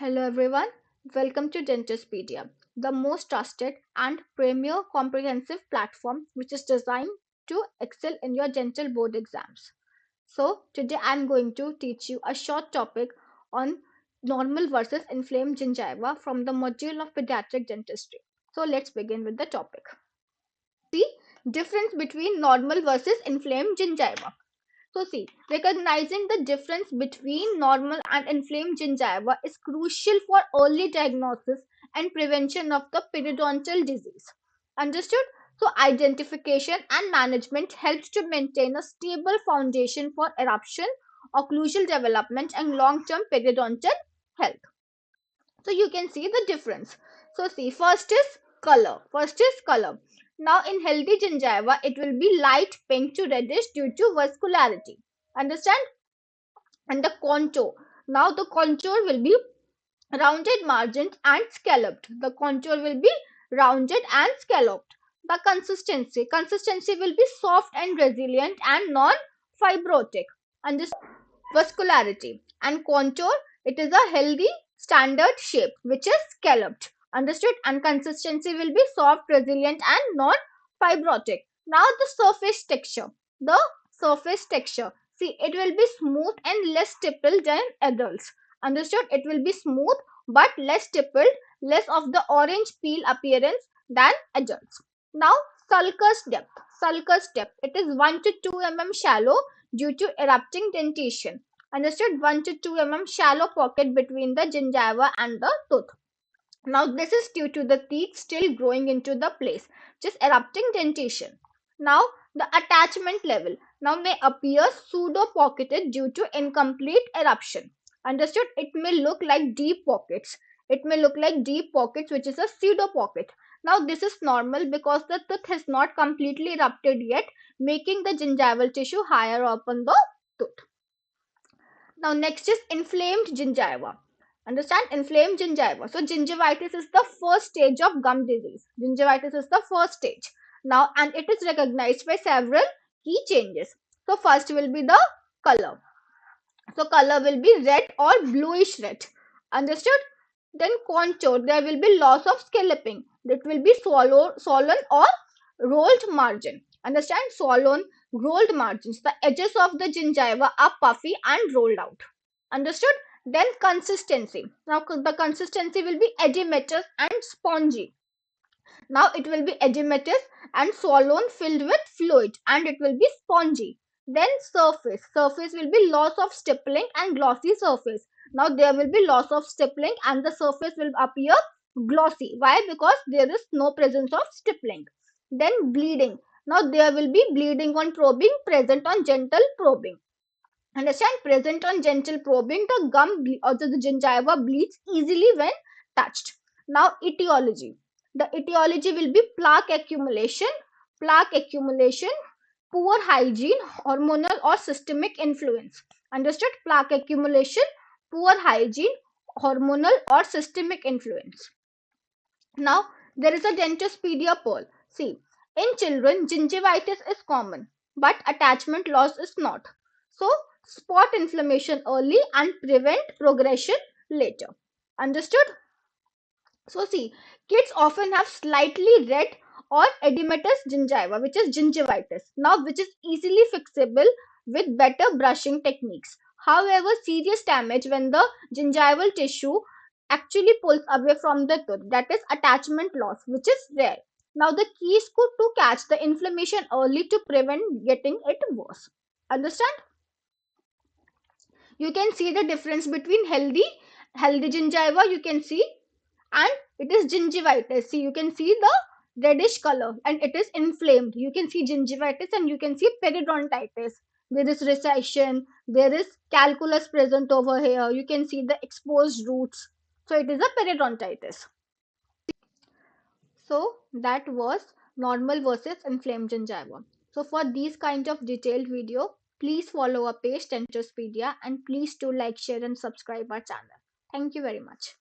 Hello everyone, welcome to Dentospedia, the most trusted and premier comprehensive platform which is designed to excel in your dental board exams. So, today I'm going to teach you a short topic on normal versus inflamed gingiva from the module of pediatric dentistry. So, let's begin with the topic. See, difference between normal versus inflamed gingiva. So see, recognizing the difference between normal and inflamed gingiva is crucial for early diagnosis and prevention of the periodontal disease. Understood? So identification and management helps to maintain a stable foundation for eruption, occlusal development and long-term periodontal health. So you can see the difference. So see, first is color. Now in healthy gingiva, it will be light pink to reddish due to vascularity. Understand? And the contour. Now the contour will be rounded margins and scalloped. The contour will be rounded and scalloped. The consistency will be soft and resilient and non-fibrotic. Understand? Vascularity and contour, it is a healthy standard shape which is scalloped. Understood? And consistency will be soft, resilient and non-fibrotic. Now the surface texture, see, it will be smooth and less stippled than adults. Understood? It will be smooth but less stippled, less of the orange peel appearance than adults. Now sulcus depth, it is 1 to 2 mm shallow due to erupting dentition. Understood? 1 to 2 mm shallow pocket between the gingiva and the tooth. Now this is due to the teeth still growing into the place, just erupting dentition. Now the attachment level now may appear pseudo pocketed due to incomplete eruption. Understood? It may look like deep pockets. Which is a pseudo pocket. Now this is normal because the tooth has not completely erupted yet, making the gingival tissue higher up on the tooth. Now next is inflamed gingiva. Understand? Inflamed gingiva. So gingivitis is the first stage of gum disease. Now, and it is recognized by several key changes. So first will be the color. So color will be red or bluish red. Understood? Then contour, there will be loss of scalloping. That will be swollen or rolled margin. Understand? Swollen, rolled margins. The edges of the gingiva are puffy and rolled out. Understood? Then consistency. Now the consistency will be edematous and spongy. Now it will be edematous and swollen filled with fluid and it will be spongy. Then surface. Surface will be loss of stippling and glossy surface. Now there will be loss of stippling and the surface will appear glossy. Why? Because there is no presence of stippling. Then bleeding. Now there will be bleeding on probing present on gentle probing. Understand? Present on gentle probing, the gum or the gingiva bleeds easily when touched. Now etiology. The etiology will be plaque accumulation, poor hygiene, hormonal or systemic influence. Understood? Plaque accumulation, poor hygiene, hormonal or systemic influence. Now there is a Dentospedia poll. See, in children, gingivitis is common, but attachment loss is not. So spot inflammation early and prevent progression later. Understood? So see, kids often have slightly red or edematous gingiva, which is gingivitis, now which is easily fixable with better brushing techniques. However, serious damage when the gingival tissue actually pulls away from the tooth, that is attachment loss, which is rare. Now the key is to catch the inflammation early to prevent getting it worse. Understand? You can see the difference between healthy gingiva, you can see, and it is gingivitis. See, you can see the reddish color and it is inflamed. You can see gingivitis and you can see periodontitis. There is recession, there is calculus present over here. You can see the exposed roots. So it is a periodontitis. So that was normal versus inflamed gingiva. So for these kind of detailed video, please follow our page Dentospedia and please do like, share and subscribe our channel. Thank you very much.